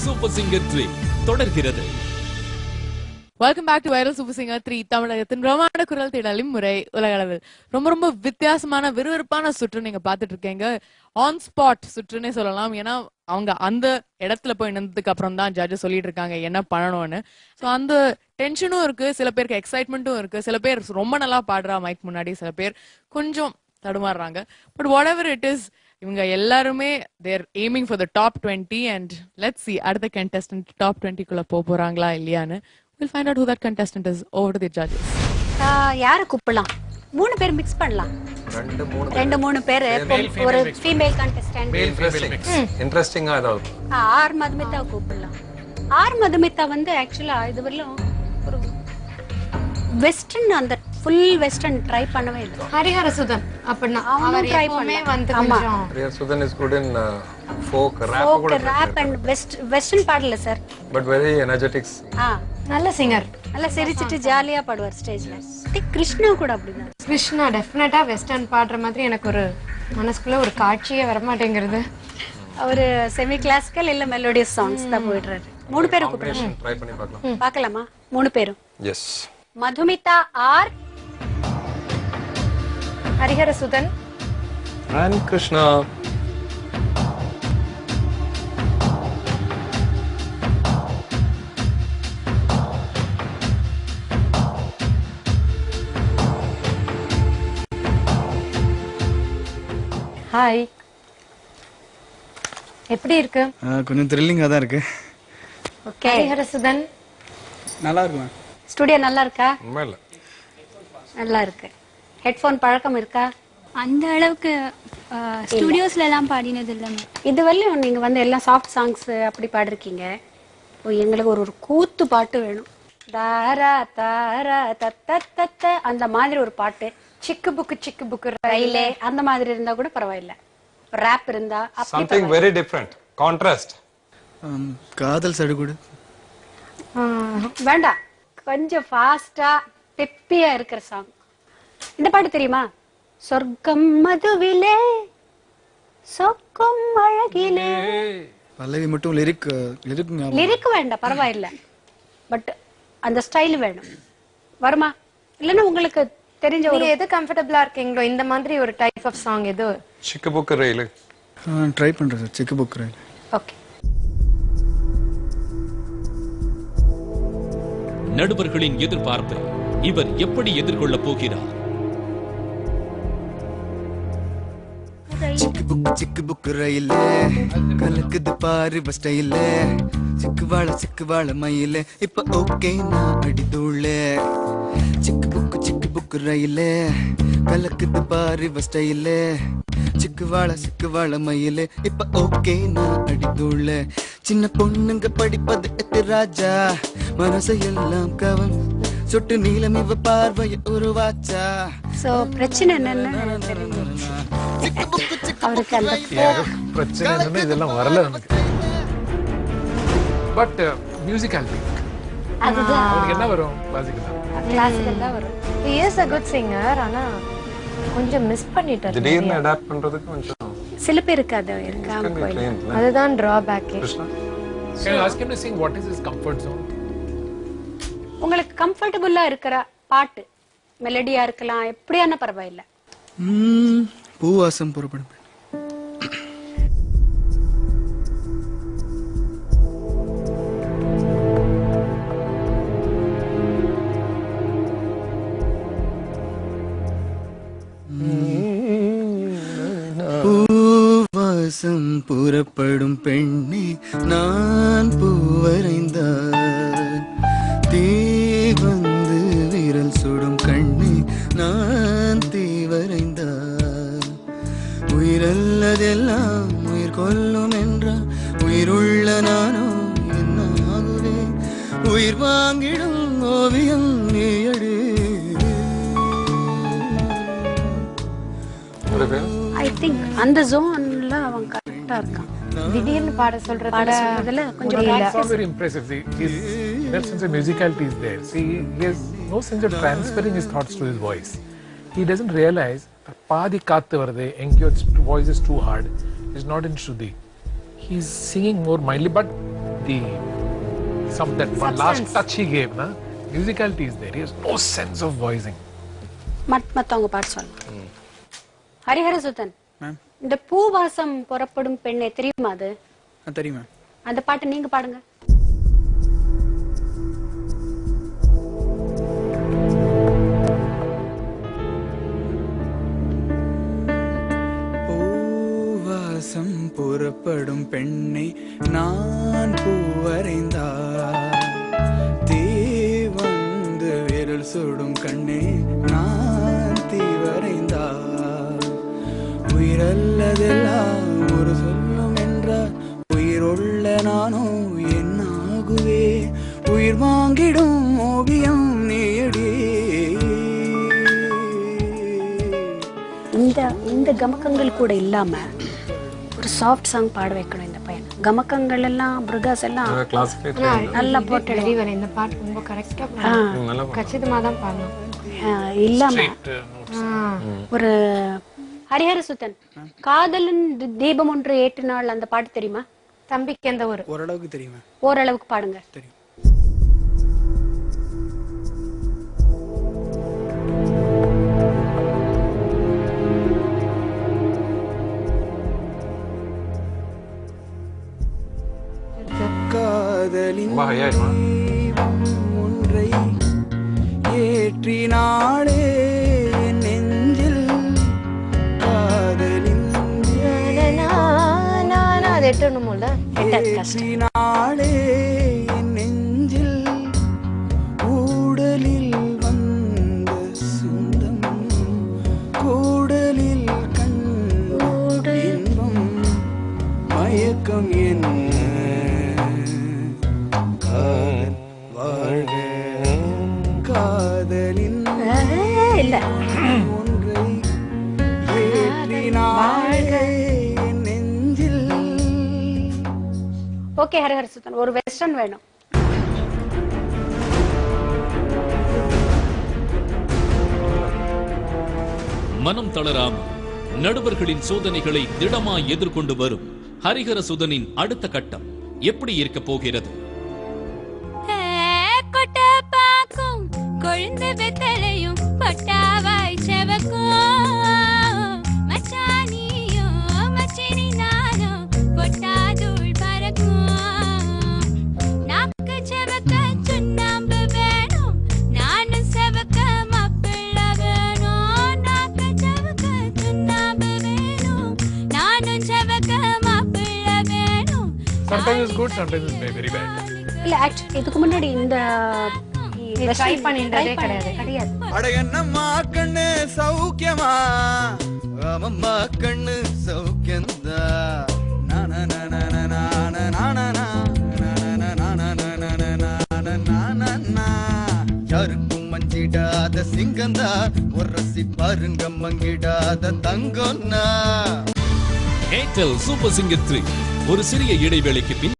Super singer 3 தொடர்கிறது. Welcome back to viral super singer 3. தமிழகத்தின் பிரமாண்ட குரல் தேடலின் முறை உலக அளவில் ரொம்ப வித்தியாசமான விறுவிறுப்பான சுற்று நீங்க பாத்துட்டு இருக்கீங்க. ஆன் ஸ்பாட் சுற்றுன்னே சொல்லலாம். ஏன்னா அவங்க அந்த இடத்துல போய் நின்றதுக்கு அப்புறம் தான் ஜட்ஜ் சொல்லிட்டு இருக்காங்க என்ன பண்ணணும்னு. ஸோ அந்த டென்ஷனும் இருக்கு, சில பேருக்கு எக்ஸைட்மெண்ட்டும் இருக்கு. சில பேர் ரொம்ப நல்லா பாடுறா மைக் முன்னாடி, சில பேர் கொஞ்சம் தடுமாறுறாங்க. But whatever it is, இவங்க எல்லாருமே their aiming for the top 20 and let's see அடுத்த கண்டெஸ்டன்ட் டாப் 20 குள்ள போறாங்களா இல்லையான்னு. we'll find out who that contestant is over to the judges. யாரை கூப்பிடலாம்? 3 பேர் மிக்ஸ் பண்ணலாம். 2-3 பேர் ஒரு ஃபீமேல் கண்டெஸ்டன்ட் இன்ட்ரஸ்டிங்கா ஏதாவது ஆர் மதுமிதா கூப்பிடலாம். ஆர் மதுமிதா வந்து ஆக்சுவலா இதுவரையிலும் ஒரு வெஸ்டர்ன் அந்த ஃபுல் வெஸ்டர்ன் ட்ரை பண்ணவே இல்லை. ஹரிஹர சுதன் அப்படினா அவர் ட்ரை பண்ணவே வந்து கொஞ்சம் Harihara Sudhan is good in folk rap கூட ரேப் அண்ட் வெஸ்டர்ன் பாடல சார், பட் வெரி எனர்ஜெட்டிக்ஸ். நல்ல சிங்கர், நல்லா சிரிச்சிட்டு ஜாலியா பாடுவார் ஸ்டேஜ்ல. கிருஷ்ணா கூட அப்படிதான். கிருஷ்ணா டெஃபினட்டா வெஸ்டர்ன் பாடுற மாதிரி எனக்கு ஒரு மனசுக்குள்ள ஒரு காட்சியே வர மாட்டேங்கிறது. அவரு செமி கிளாசிக்கல் இல்ல மெலோடியஸ் சாங்ஸ் தான் போயிடுறாரு. 3 பேரை கூப்பிடலாம், ட்ரை பண்ணி பார்க்கலாம். பார்க்கலாமா? 3 பேரும். S. Madhumitha R, Harihara Sudhan and Krishna. Hi, எப்படி இருக்கு? கொஞ்சம் த்ரில்லிங்கா தான் இருக்கு. ஓகே. ஹரிஹர சுதன் நல்லா இருக்குமா? ஸ்டுடியோ நல்லா இருக்கா? மேல நல்லா இருக்கு. ஹெட்ஃபோன் பழக்கம் இருக்கா? அந்த அளவுக்கு ஸ்டுடியோஸ்ல எல்லாம் பாடினது இல்ல. இதுவரையும் நீங்க வந்து எல்லாம் சாஃப்ட் சாங்ஸ் அப்படி பாடிருக்கீங்க. எங்களுக்கு ஒரு கூத்து பாட்டு வேணும். தாரா தாரா தத்த அந்த மாதிரி ஒரு பாட்டு, சிக்கு புக்கு ரயிலே அந்த மாதிரி இருந்தா கூட பரவாயில்ல. ரேப் இருந்தா something very different contrast. காதல் சடுகுடு வேண்டாம், கொஞ்சம் ஃபாஸ்டா பெப்பியா இருக்கிற சாங். இந்த பாட்டு தெரியுமா? சொர்க்கம் மதுவிலே சொக்கும் அழகிலே. பல்லவி மட்டும் லிரிக் வேண்டாம் பரவாயில்ல, பட் அந்த ஸ்டைல் வேணும். வருமா? இல்லன்னா உங்களுக்கு தெரிஞ்ச ஒரு எது கம்ஃபர்ட்டபிளா இருக்கீங்களோ இந்த மாதிரி ஒரு டைப் ஆஃப் சாங் எது? சிக்கு புக்கு ரயில் ட்ரை பண்றேன் சார். சிக்கு புக்கு ரயில். ஓகே. நடுவர்களின் எதிர்பார்ப்பை இவர் எப்படி எதிர்கொள்ள போகிறார்? சிக்கு புக்கு ரயிலே கலக்குது பாரு பஸ் ஸ்டைலே. சிக்கு வாழ மயிலே இப்ப ஓகே நான் அடிதூளே. சிக்கு புக்கு ரயிலே கலக்குது பாரு பஸ் ஸ்டைலே. சிக்கு வாழ மயிலே இப்ப ஓகே நான் அடிதூளே. சின்ன பொண்ணுங்க படிப்பது எத்து ராஜா, மனசையெல்லாம் கவன் சொட்டு நீளம் இவ பார்வைய உருவாச்சா. சோ பிரச்சனை என்னன்னு தெரியும் அவருக்கு. அந்த பிரச்சனை என்னன்னா இதெல்லாம் வரல நமக்கு. பட் மியூசிக்கல் அதுதான் அவருக்கு என்ன வரும்? கிளாசிக்கல் தான் வரும். he is a good singer, ஆனா கொஞ்சம் மிஸ் பண்ணிட்டாரு. திடீர்னு அடாப்ட் பண்றதுக்கு கொஞ்சம் சில பேருக்கு அது இருக்காம போயிடும். அதுதான் drawback. Krishna, can you ask him to sing what is his comfort zone? உங்களுக்கு கம்ஃபர்ட்டபிளா இருக்கிற பாட்டு, மெலடியா இருக்கலாம், எப்படியான பரவாயில்ல. பூவாசம் புறப்படும். பூவாசம் புறப்படும் பெண்ணே நான் பூவரைந்தார். தீ வந்து விரல் சுடும் கண்ணே நான் தீவரைந்தார். உயிரல்லதெல்லாம் உயிர் கொல்லும் என்றால் உயிருள்ள நானோ என்ன ஆகுவேன்? உயிர் வாங்கிடும் ஓவியம் நீயடு. ஐ திங்க் அந்த ஜோன்ல அவன் கரெக்டா இருக்கான். திடீர்னு பாட சொல்றதுல கொஞ்சம் It's not very impressive. See, that sense of musicality is there. See, he has no sense of transferring his thoughts to his voice. He doesn't realize that பாதி காத்து வருது, எங்கேயோ voice is too hard. It's not in Shruti. He's singing more mildly, but the that one last touch he gave, na musicality is there. He has no sense of voicing. மத்தவங்க பாட்டு சொல்லலாம். Hariharasudhan ma'am இந்த பூவாசம் புறப்படும் பெண்ணே தெரியுமா அது? தெரியும் மேம். அந்த பாட்டு நீங்க பாடுங்க. பூவாசம் புறப்படும் பெண்ணை நான் பூவரைந்தார், தீ வந்து விரல் சுடும் கண்ணே நான் தீவரைந்தார், உயிரல்லதெல்லாம் ஒரு சொல்லும் என்றார், உயிருள்ள நானோ என்னாகுவே, உயிர் வாங்கிடும் ஓவியம் நீயடி. இந்த கமக்கங்கள் கூட இல்லாம ஒரு சாஃப்ட் சாங் பாட வைக்கணும் இந்த பையன். கமக்கங்கள் எல்லாம் பிருகாஸ் எல்லாம் நல்லா போட்டு இந்த பாட்டு ரொம்ப கரெக்டா கச்சிதமா தான் பாடணும். இல்லாம ஒரு ஹரிஹரசுதன் காதலன் தீபம் ஒன்று ஏற்றினாள் அந்த பாட்டு தெரியுமா? தம்பிக்கு எந்த ஒரு ஓரளவுக்கு தெரியுமா? ஓரளவுக்கு பாடுங்க. தெரியும். காதலின் தீபம் ஒன்றை ஏற்றினாளே நெஞ்சில், காதலின் அது எட்டணுமோல ஏற்றினாளே நெஞ்சில், ஊடலில் வந்த சொந்தம் கூடலில் கண்ட இன்பம் மயக்கம் என்ன வாழ்க காதலின் இல்ல ஒன்றை ஏற்றினாளே நெஞ்சில். ஓகே ஹரிஹரசுதன் ஒரு வெஸ்டர்ன் வேணும். மனம் தளராமல் நடுவர்களின் சோதனைகளை திடமாய் எதிர்கொண்டு வரும் ஹரிஹரசுதனின் அடுத்த கட்டம் எப்படி இருக்க போகிறது? கொழுந்து வெத்தலையும் பொட்டாவாய் செவக்கும் மச்சானியோ மச்சினி நானோ பொட்டாதூள் பறக்கும், நாக்கு செவக்க சுண்ணாம்பு வேணும் நானும் செவக்க மாப்பிள்ள வேணும், நாக்கு செவக்க சுண்ணாம்பு வேணும் நானும் செவக்க மாப்பிள்ள வேணும். Sometimes it's good, sometimes it's very bad. இல்ல ஆக்சுவலி இதுக்கு முன்னாடி இந்த ட்ரை பண்ணிட்டதே கிடையாது. அட என்னம்மா கண்ணு சௌக்கியமா, ஆமம்மா கண்ணு சௌக்கியந்தா, யாருக்கும் மஞ்சிடாத சிங்கந்தா, ஒரு ரசி பாருங்க மங்கிடாத தங்கம்னா. ஏர்டெல் சூப்பர் சிங்கர் 3 ஒரு சிறிய இடைவேளைக்கு பின்